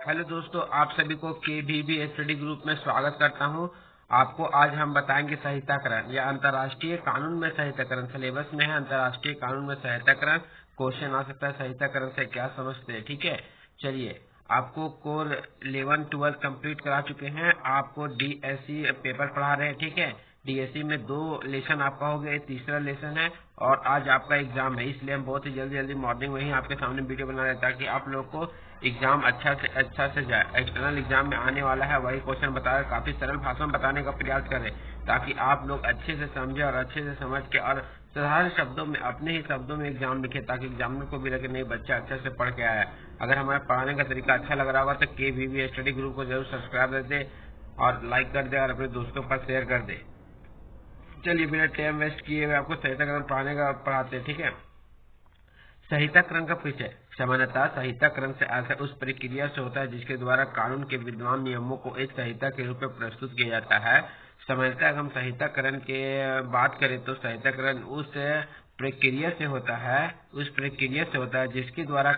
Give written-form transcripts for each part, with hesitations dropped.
Hello दोस्तों, आप सभी को KVB स्टडी ग्रुप में स्वागत करता हूं। आपको आज हम बताएंगे संहिताकरण या अंतर्राष्ट्रीय कानून में संहिताकरण। सिलेबस में है अंतर्राष्ट्रीय कानून में संहिताकरण। क्वेश्चन आ सकता है संहिताकरण से क्या समझते हैं। ठीक है, चलिए। आपको कोर 11 12 कंप्लीट करा चुके हैं। आपको DSC पेपर पढ़ा रहे हैं। ठीक है, DSC में 2 लेसन आपका हो गया, ये तीसरा लेसन है और आज आपका एग्जाम है। इसलिए हम बहुत ही जल्दी मॉर्निंग में ही आपके सामने वीडियो बना रहे हैं ताकि आप लोग को एग्जाम अच्छा से जाए। एक्सटर्नल एग्जाम में आने वाला है, वही क्वेश्चन बता रहे, काफी सरल भाषा में बताने का प्रयास करें ताकि आप लोग अच्छे से समझे और अच्छे से समझ के और साधारण शब्दों में, अपने ही शब्दों में एग्जाम लिखे ताकि एग्जामिनर को भी लगे नहीं बच्चा अच्छे से पढ़ के आया है। अगर हमारे पढ़ाने का तरीका अच्छा लग रहा होगा तो KVB स्टडी ग्रुप को जरूर सब्सक्राइब कर दे और लाइक कर दे और अपने दोस्तों पर शेयर कर दे। चलिए, बिना टाइम वेस्ट किए हुए आपको संहिताकरण पढ़ाते हैं। ठीक है, संहिताकरण का परिचय। सामान्यतः संहिताकरण से अर्थ उस प्रक्रिया से होता है जिसके द्वारा कानून के विद्यमान नियमों को एक संहिता के रूप में प्रस्तुत किया जाता है। सामान्यतः अगर हम संहिताकरण के बात करें तो संहिताकरण उस प्रक्रिया से होता है जिसके द्वारा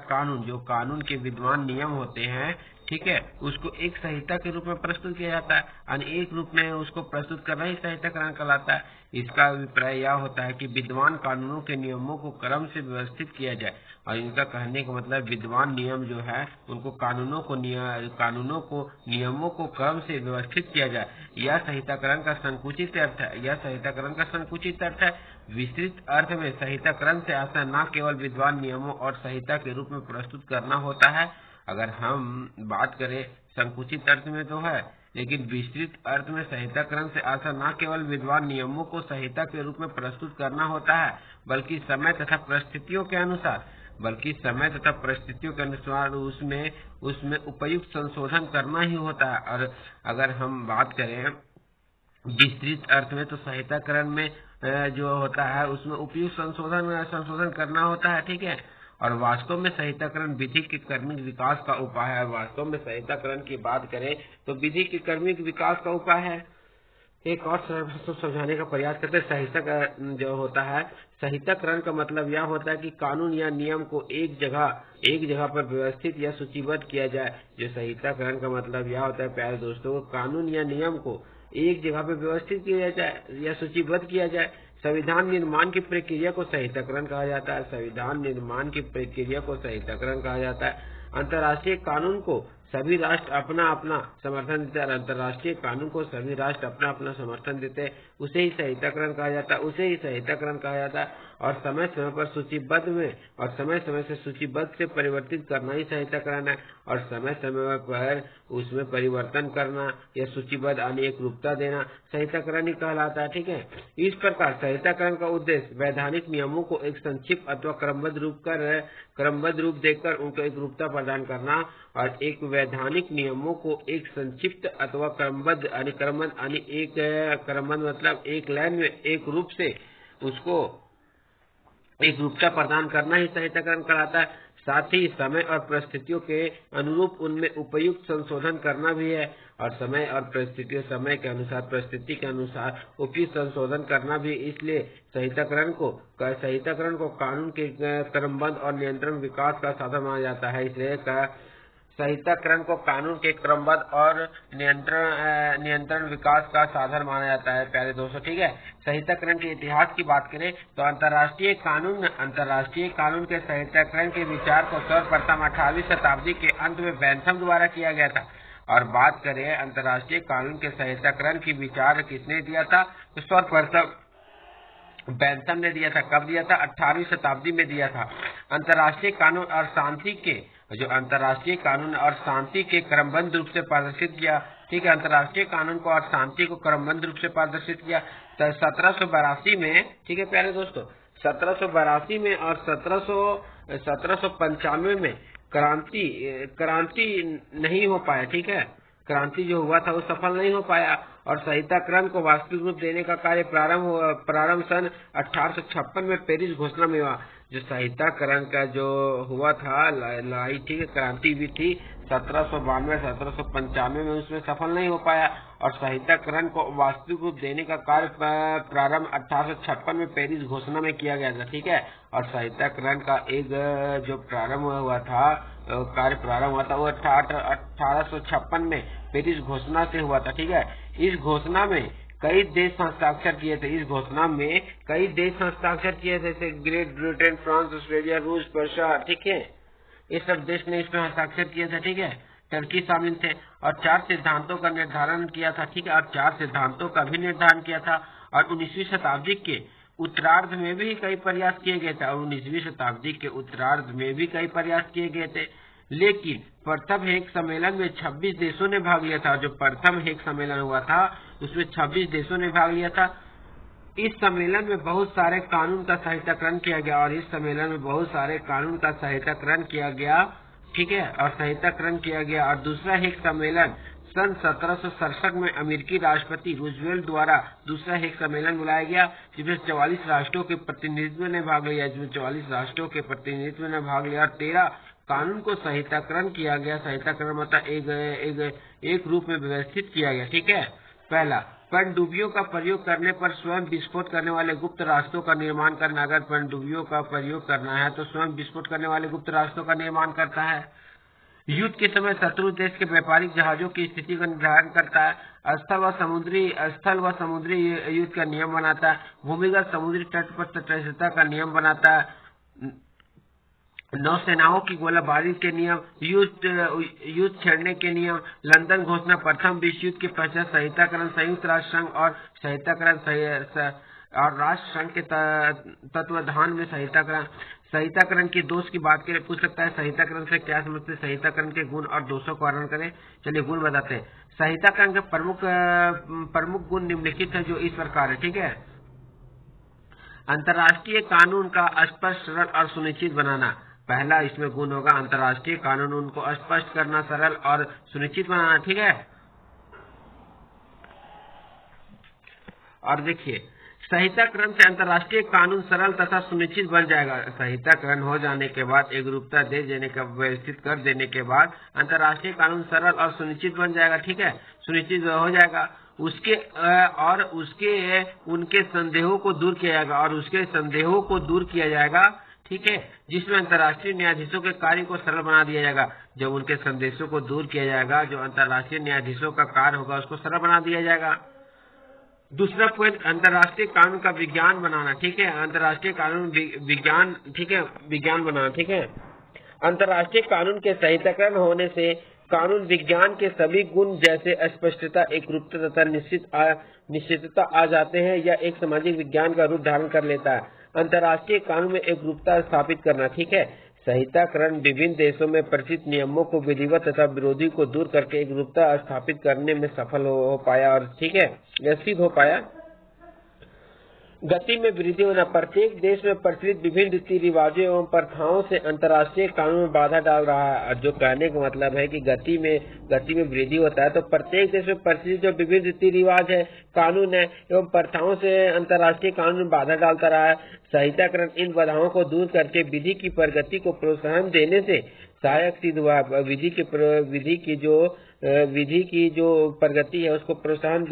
जो कानून के विद्यमान नियम होते हैं, ठीक है, उसको एक संहिता के रूप में प्रस्तुत किया जाता है। यानी एक रूप में उसको प्रस्तुत करना ही संहिताकरण कहलाता है। इसका अभिप्राय यह होता है कि विद्यमान कानूनों के नियमों को क्रम से व्यवस्थित किया जाए। और इनका कहने का मतलब विद्यमान नियम जो है उनको कानूनों को नियमों को क्रम से व्यवस्थित किया जाए। यह संहिताकरण का संकुचित अर्थ है। विस्तृत अर्थ में संहिताकरण से आशा न केवल विद्यमान नियमों और संहिता के रूप में प्रस्तुत करना होता है। अगर हम बात करें संकुचित अर्थ में तो है, लेकिन विस्तृत अर्थ में संहिताकरण से आशा न केवल विद्यमान नियमों को संहिता के रूप में प्रस्तुत करना होता है बल्कि समय तथा परिस्थितियों के अनुसार उसमें उपयुक्त संशोधन करना ही होता है। और अगर हम बात करें विस्तृत अर्थ में तो संहिताकरण में जो होता है उसमें उपयुक्त संशोधन करना होता है। ठीक है, और वास्तव में संहिताकरण विधि के क्रमिक विकास का उपाय है। वास्तव में संहिताकरण की बात करें तो विधि के क्रमिक विकास का उपाय है। एक और समझाने का प्रयास करते हैं। संहिताकरण का मतलब यह होता है कि कानून या नियम को एक जगह पर व्यवस्थित या सूचीबद्ध किया जाए। जो संहिताकरण का मतलब यह होता है प्यारे दोस्तों, कानून या नियम को एक जगह पर व्यवस्थित किया जाए या सूचीबद्ध किया जाए। संविधान निर्माण की प्रक्रिया को संहिताकरण कहा जाता है। अंतर्राष्ट्रीय कानून को सभी राष्ट्र अपना अपना समर्थन देते हैं और अंतर्राष्ट्रीय कानून को सभी राष्ट्र अपना अपना समर्थन देते हैं, उसे ही संहिताकरण कहा जाता है। और समय समय से सूचीबद्ध से परिवर्तित करना ही संहिताकरण है। और समय पर उसमें परिवर्तन करना या सूचीबद्ध यानी एक रूपता देना संहिताकरण ही कहलाता है। ठीक है, इस प्रकार संहिताकरण का उद्देश्य वैधानिक नियमों को एक संक्षिप्त अथवा क्रमबद्ध रूप देकर उनको एक रूपता प्रदान करना और एक वैधानिक नियमों को एक संक्षिप्त अथवा क्रमबद्ध मतलब एक लाइन में एक रूप से उसको एक रूपता प्रदान करना ही संहिताकरण कहलाता है। साथ ही समय और परिस्थितियों के अनुरूप उनमें उपयुक्त संशोधन करना भी है। और समय परिस्थिति के अनुसार उपयुक्त संशोधन करना भी। इसलिए संहिताकरण को कानून के क्रमबद्ध और नियंत्रण विकास का साधन माना जाता है। इसलिए संहिताकरण को कानून के क्रमबद्ध और नियंत्रण विकास का साधन माना जाता है प्यारे दोस्तों। ठीक है, संहिताकरण के इतिहास की बात करें तो अंतर्राष्ट्रीय कानून के संहिताकरण के विचार को सर्वप्रथम 18वीं शताब्दी के अंत में बेंथम द्वारा किया गया था। और बात करें अंतर्राष्ट्रीय कानून के संहिताकरण की विचार किसने दिया था तो सर्वप्रथम बेंथम ने दिया था। कब दिया था? 18वीं शताब्दी में दिया था। अंतर्राष्ट्रीय कानून और शांति के क्रमबद्ध रूप से प्रदर्शित किया। ठीक है, अंतर्राष्ट्रीय कानून को और शांति को क्रमबद्ध रूप से प्रदर्शित किया 1782 में। ठीक है प्यारे दोस्तों, 1782 में और 1795 में क्रांति नहीं हो पाया। ठीक है, क्रांति जो हुआ था वो सफल नहीं हो पाया और संहिताकरण को वास्तविक रूप देने का कार्य प्रारंभ सन 1856 में पेरिस घोषणा में हुआ। जो संहिताकरण का जो हुआ था लड़ाई, ठीक है, क्रांति भी थी 1792-1795 में उसमें सफल नहीं हो पाया और साहित्यकरण को वास्तविक रूप देने का कार्य प्रारंभ 1856 में पेरिस घोषणा में किया गया था। ठीक है, और साहित्यकरण का एक जो प्रारंभ हुआ था, कार्य प्रारंभ हुआ था वो 1856 में पेरिस घोषणा से हुआ था। ठीक है, इस घोषणा में कई देश हस्ताक्षर किए थे। इस घोषणा में कई देश हस्ताक्षर किए थे, जैसे ग्रेट ब्रिटेन, फ्रांस, ऑस्ट्रेलिया, रूस, पर्शिया। ठीक है, ये सब देश ने इसमें हस्ताक्षर किए थे। ठीक है, टर्की शामिल थे और 4 सिद्धांतों का निर्धारण किया था। ठीक है, और 4 सिद्धांतों का भी निर्धारण किया था और 19वीं शताब्दी के उत्तरार्ध में भी कई प्रयास किए गए थे और 19वीं शताब्दी के उत्तरार्ध में भी कई प्रयास किए गए थे। लेकिन प्रथम हेग सम्मेलन में 26 देशों ने भाग लिया था। जो प्रथम हेग सम्मेलन हुआ था उसमें 26 देशों ने भाग लिया था। इस सम्मेलन में बहुत सारे कानून का साहित्यकरण किया गया और इस सम्मेलन में बहुत सारे कानून का साहित्यकरण किया गया। ठीक है, और साहित्यकरण किया गया। और दूसरा हेग सम्मेलन सन 1767 में अमेरिकी राष्ट्रपति रूजवेल्ट द्वारा दूसरा हेग सम्मेलन बुलाया गया, जिसमें 44 राष्ट्रों के प्रतिनिधित्व ने भाग लिया और 13 कानून को साहित्यकरण किया गया। साहित्यकरण मतलब एक रूप में व्यवस्थित किया गया। ठीक है, पहला, पनडुब्बियों का प्रयोग करने पर स्वयं विस्फोट करने वाले गुप्त रास्तों का निर्माण करना। अगर पनडुब्बियों का प्रयोग करना है तो स्वयं विस्फोट करने वाले गुप्त रास्तों का निर्माण करता है। युद्ध के समय शत्रु देश के व्यापारिक जहाजों की स्थिति का निर्धारण करता है। स्थल व समुद्री युद्ध का नियम बनाता है। भूमिगत समुद्री तट पर तटस्थता का नियम बनाता है। नौसेनाओं की गोलाबारी के नियम, युद्ध छेड़ने के नियम, लंदन घोषणा, प्रथम विश्व युद्ध के पश्चात साहित्यकरण, संयुक्त राष्ट्र संघ और साहित्यकरण और राष्ट्र संघ के तत्वाधान में साहित्यकरण की दोष की बात करें, पूछ सकता है साहित्यकरण से क्या समझते हैं। साहित्यकरण के गुण और दोषों का वर्णन करें। चलिए गुण बताते हैं। साहित्यकरण के प्रमुख गुण निम्नलिखित है जो इस प्रकार है। ठीक है, अंतर्राष्ट्रीय कानून का स्पष्ट, सरल और सुनिश्चित बनाना। पहला इसमें गुण होगा अंतर्राष्ट्रीय कानून को स्पष्ट करना, सरल और सुनिश्चित बनाना। ठीक है, और देखिए साहित्यकरण से अंतर्राष्ट्रीय कानून सरल तथा सुनिश्चित बन जाएगा। साहित्यकरण हो जाने के बाद, एक रूपता दे देने का व्यवस्थित कर देने के बाद अंतर्राष्ट्रीय कानून सरल और सुनिश्चित बन जाएगा। ठीक है, सुनिश्चित हो जाएगा। उनके संदेहों को दूर किया जाएगा। ठीक है, जिसमें अंतर्राष्ट्रीय न्यायाधीशों के कार्य को सरल बना दिया जाएगा। जब उनके संदेशों को दूर किया जाएगा, जो अंतर्राष्ट्रीय न्यायाधीशों का कार्य होगा उसको सरल बना दिया जाएगा। दूसरा पॉइंट, अंतर्राष्ट्रीय कानून का विज्ञान बनाना। ठीक है, अंतर्राष्ट्रीय कानून विज्ञान, ठीक है, विज्ञान बनाना। ठीक है, अंतर्राष्ट्रीय कानून के साहित्यकरण होने से कानून विज्ञान के सभी गुण जैसे स्पष्टता, एकरूपता तथा निश्चितता आ जाते हैं या एक सामाजिक विज्ञान का रूप धारण कर लेता है। अंतर्राष्ट्रीय कानून में एकरूपता स्थापित करना। ठीक है, साहित्यकरण विभिन्न देशों में प्रचलित नियमों को विधिवत तथा विरोधी को दूर करके एकरूपता स्थापित करने में सफल हो पाया और ठीक है, यह सिद्ध हो पाया। गति में वृद्धि होना। प्रत्येक देश में प्रचलित विभिन्न रीति रिवाजों एवं प्रथाओं से अंतर्राष्ट्रीय कानून में बाधा डाल रहा है। जो कहने का मतलब है कि गति में वृद्धि होता है तो प्रत्येक देश में प्रचलित जो विभिन्न रीति रिवाज है, कानून है एवं प्रथाओं से अंतर्राष्ट्रीय कानून में बाधा डालता रहा है। साहित्यकरण इन बाधाओं को दूर करके विधि की प्रगति को प्रोत्साहन देने से सहायक सिद्ध हुआ। विधि की जो प्रगति है उसको प्रोत्साहन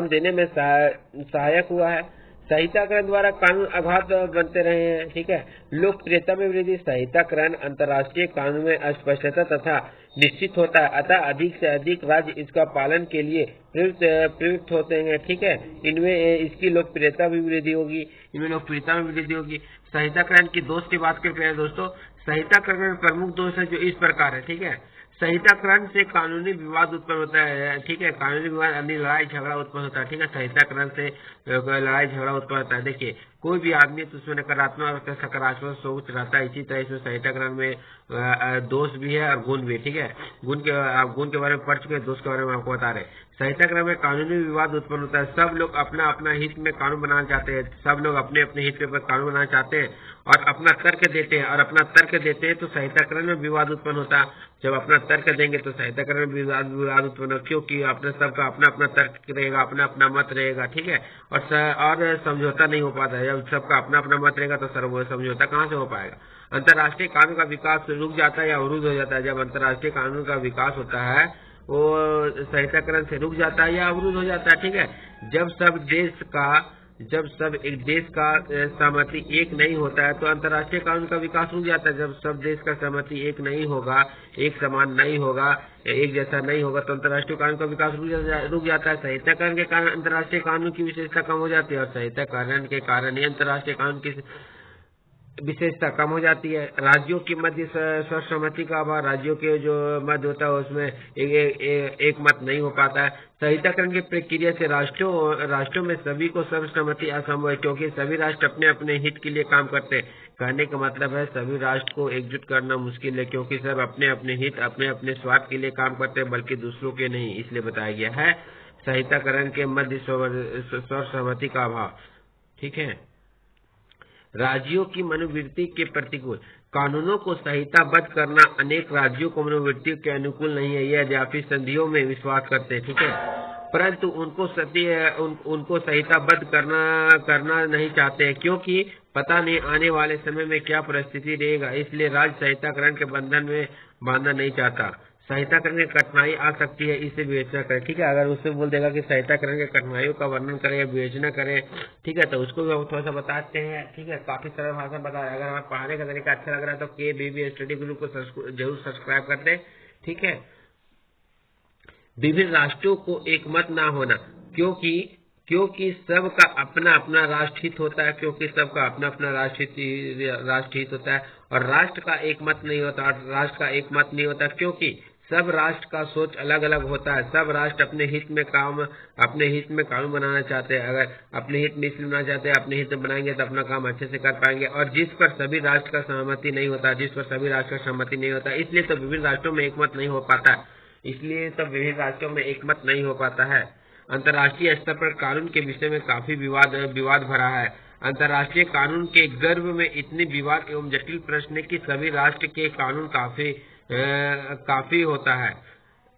देने में सहायक हुआ है। साहित्यकरण द्वारा कानून अगाध बनते रहे हैं। ठीक है, लोकप्रियता में वृद्धि। साहित्यकरण अंतर्राष्ट्रीय कानून में स्पष्टता तथा निश्चित होता है, अतः अधिक से अधिक राज्य इसका पालन के लिए प्रवृत्त होते हैं। ठीक है, इनमें इसकी लोकप्रियता में वृद्धि होगी। साहित्यकरण की दोष की बात करते हैं दोस्तों। साहित्यकरण में प्रमुख दोष है जो इस प्रकार है। ठीक है, साहित्यकरण से कानूनी विवाद उत्पन्न होता है। ठीक है, कानूनी विवाद यानी लड़ाई झगड़ा उत्पन्न होता है। ठीक है, साहित्यकरण से लड़ाई झगड़ा उत्पन्न होता है। देखिए कोई भी आदमी तो उसमें नकारात्मक और सकारात्मक सोच रहता है। इसी तरह इसमें साहित्यकरण में दोष भी है और गुण भी। ठीक है, गुण के बारे में पढ़ चुके हैं, दोष के बारे में आपको बता रहे। साहित्यकरण में कानूनी विवाद उत्पन्न होता है। सब लोग अपना अपना हित में कानून बनाना चाहते हैं। सब लोग अपने अपने हित में कानून बनाना चाहते हैं और अपना तर्क देते हैं तो साहित्यकरण में विवाद उत्पन्न होता है। जब अपना तर्क देंगे तो साहित्यकरण में विवाद उत्पन्न, क्योंकि अपने सबका अपना अपना तर्क रहेगा, अपना अपना मत रहेगा, ठीक है। और समझौता नहीं हो पाता है। जब सबका अपना अपना मत रहेगा तो समझौता कहाँ से हो पाएगा। अंतर्राष्ट्रीय कानून का विकास रुक जाता है या अवरुद्ध हो जाता है। जब अंतर्राष्ट्रीय कानून का विकास होता है वो साहित्यकरण से रुक जाता है या अवरुद्ध हो जाता है, ठीक है। जब सब एक देश का सहमति एक नहीं होता है तो अंतर्राष्ट्रीय कानून का विकास रुक जाता है। जब सब देश का सहमति एक नहीं होगा, एक समान नहीं होगा, एक जैसा नहीं होगा तो अंतर्राष्ट्रीय कानून का विकास रुक जाता है। साहित्यकरण के कारण अंतर्राष्ट्रीय कानून की विशेषता कम हो जाती है और साहित्यकरण के कारण ही अंतर्राष्ट्रीय कानून की विशेषता कम हो जाती है। राज्यों की मध्य सर्वसम्मति का अभाव, राज्यों के जो मध्य होता है उसमें एक मत नहीं हो पाता है। साहित्यकरण की प्रक्रिया से राष्ट्रों में सभी को सर्वसम्मति असंभव है, क्योंकि सभी राष्ट्र अपने अपने हित के लिए काम करते हैं। कहने का मतलब है सभी राष्ट्र को एकजुट करना मुश्किल है, क्योंकि सब अपने अपने हित, अपने अपने स्वार्थ के लिए काम करते हैं, बल्कि दूसरों के नहीं। इसलिए बताया गया है साहित्यकरण के मध्य सर्वसम्मति का अभाव, ठीक है। राज्यों की मनोवृत्ति के प्रतिकूल, कानूनों को संहिताबद्ध करना अनेक राज्यों को मनोवृत्ति के अनुकूल नहीं है। यह अद्यापि संधियों में विश्वास करते हैं, ठीक है, परंतु उनको संहिताबद्ध करना नहीं चाहते हैं, क्योंकि पता नहीं आने वाले समय में क्या परिस्थिति रहेगा। इसलिए राज्य साहित्यकरण के बंधन में बांधना नहीं चाहता। साहित्यकरण की कठिनाई आ सकती है, इसे विवेचना करें, ठीक है। अगर उससे बोल देगा कि साहित्यकरण के कठिनाइयों का वर्णन करें या विवेचना करें, ठीक है, तो उसको भी हम थोड़ा सा बताते हैं, ठीक है। काफी सरल भाषा में बता रहे हैं। अगर हमें पढ़ाने का तरीका अच्छा लग रहा है तो KBB स्टडी ग्रुप को जरूर सब्सक्राइब कर दें, ठीक है। विभिन्न राष्ट्रों को एक मत ना होना, क्योंकि सबका अपना अपना राष्ट्रहित होता है, राष्ट्रहित होता है और राष्ट्र का एक मत नहीं होता, क्योंकि सब राष्ट्र का सोच अलग अलग होता है। सब राष्ट्र अपने हित में कानून बनाना चाहते हैं। अगर अपने हित में इसलिए बनाना चाहते हैं, अपने हित में बनाएंगे तो अपना काम अच्छे से कर पाएंगे। और जिस पर सभी राष्ट्र का सहमति नहीं होता, इसलिए तो विभिन्न राष्ट्रों में एकमत नहीं हो पाता है। अंतर्राष्ट्रीय स्तर पर कानून के विषय में काफी विवाद भरा है। अंतर्राष्ट्रीय कानून के गर्भ में इतने विवाद एवं जटिल प्रश्न है कि सभी राष्ट्र के कानून काफी होता है।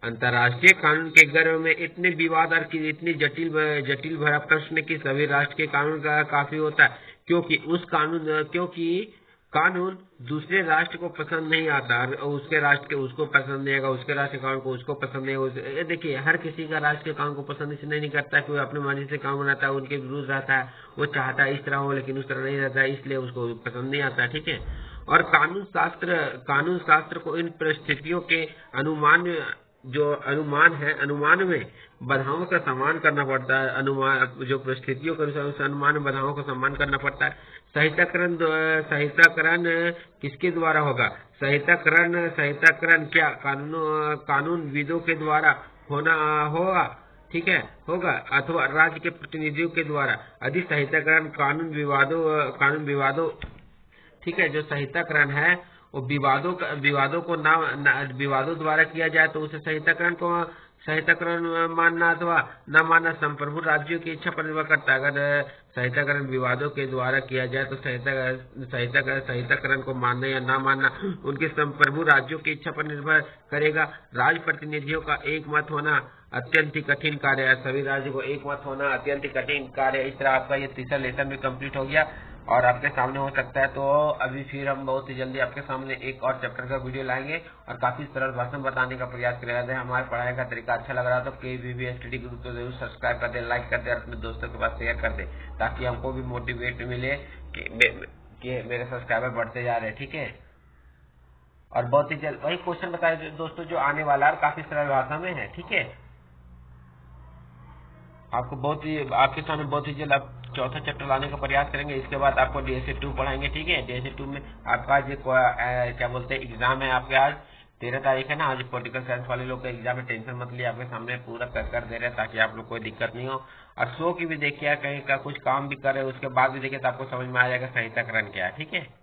अंतर्राष्ट्रीय कानून के गर्भ में इतने विवाद और इतनी जटिल भरा प्रश्न की सभी राष्ट्र के कानून का काफी होता है, क्योंकि कानून दूसरे राष्ट्र को पसंद नहीं आता, उसके राष्ट्र के उसको पसंद नहीं आएगा, उसके राष्ट्र के कानून को उसको पसंद नहीं आएगा। देखिए, हर किसी का राष्ट्र के कानून को पसंद इसलिए नहीं करता है कि वो अपने मर्जी से कानून बनाता है, उनके विरुद्ध रहता है, वो चाहता है इस तरह हो लेकिन उस तरह नहीं रहता है, इसलिए उसको पसंद नहीं आता, ठीक है। और कानून शास्त्र को इन परिस्थितियों के अनुमान में बाधाओं का सम्मान करना पड़ता है। अनुमान जो परिस्थितियों के अनुसार उस अनुमान में बाधाओं का सम्मान करना पड़ता है। साहित्यकरण किसके द्वारा होगा? साहित्यकरण क्या कानूनविदों के द्वारा होगा, ठीक है, होगा, अथवा राज्य के प्रतिनिधियों के द्वारा। यदि साहित्यकरण कानून विवादों, ठीक है, जो साहित्यकरण है वो विवादों द्वारा किया जाए तो उसे साहित्यकरण मानना अथवा न मानना संप्रभु राज्यों की इच्छा पर निर्भर करता है। अगर साहित्यकरण विवादों के द्वारा किया जाए तो साहित्यकरण को मानना या न मानना उनके संप्रभु राज्यों की इच्छा पर निर्भर करेगा। राज्य प्रतिनिधियों का एक मत होना अत्यंत ही कठिन कार्य है। सभी राज्यों को एक मत होना अत्यंत ही कठिन कार्य है। इस तरह आपका ये तीसरा लेसन भी कंप्लीट हो गया और आपके सामने हो सकता है। तो अभी फिर हम बहुत ही जल्दी आपके सामने एक और चैप्टर का वीडियो लाएंगे और काफी सरल भाषा में बताने का प्रयास कर रहे हैं। हमारे पढ़ाई का तरीका अच्छा लग रहा है तो KBB स्टडी ग्रुप को जरूर सब्सक्राइब कर दे, लाइक कर दे और अपने दोस्तों के पास शेयर कर दे, ताकि हमको भी मोटिवेट मिले कि मेरे सब्सक्राइबर बढ़ते जा रहे हैं, ठीक है। और बहुत ही जल्द वही क्वेश्चन बताए दोस्तों जो आने वाला है, काफी सरल भाषा में है, ठीक है। आपके सामने बहुत ही जल्द आप चौथा चैप्टर लाने का प्रयास करेंगे। इसके बाद आपको DSA 2 पढ़ाएंगे, ठीक है। DSA 2 में आपका आज क्या बोलते हैं एग्जाम है, आपके आज 13 तारीख है ना। आज पॉलिटिकल साइंस वाले लोग का एग्जाम है, टेंशन मत लिए, आपके सामने पूरा कर दे रहे हैं ताकि आप लोग कोई दिक्कत नहीं हो। और शो की भी देखिए, कहीं का कुछ काम भी करे उसके बाद भी देखिए तो आपको समझ में आ जाएगा साहित्यकरण क्या है, ठीक है।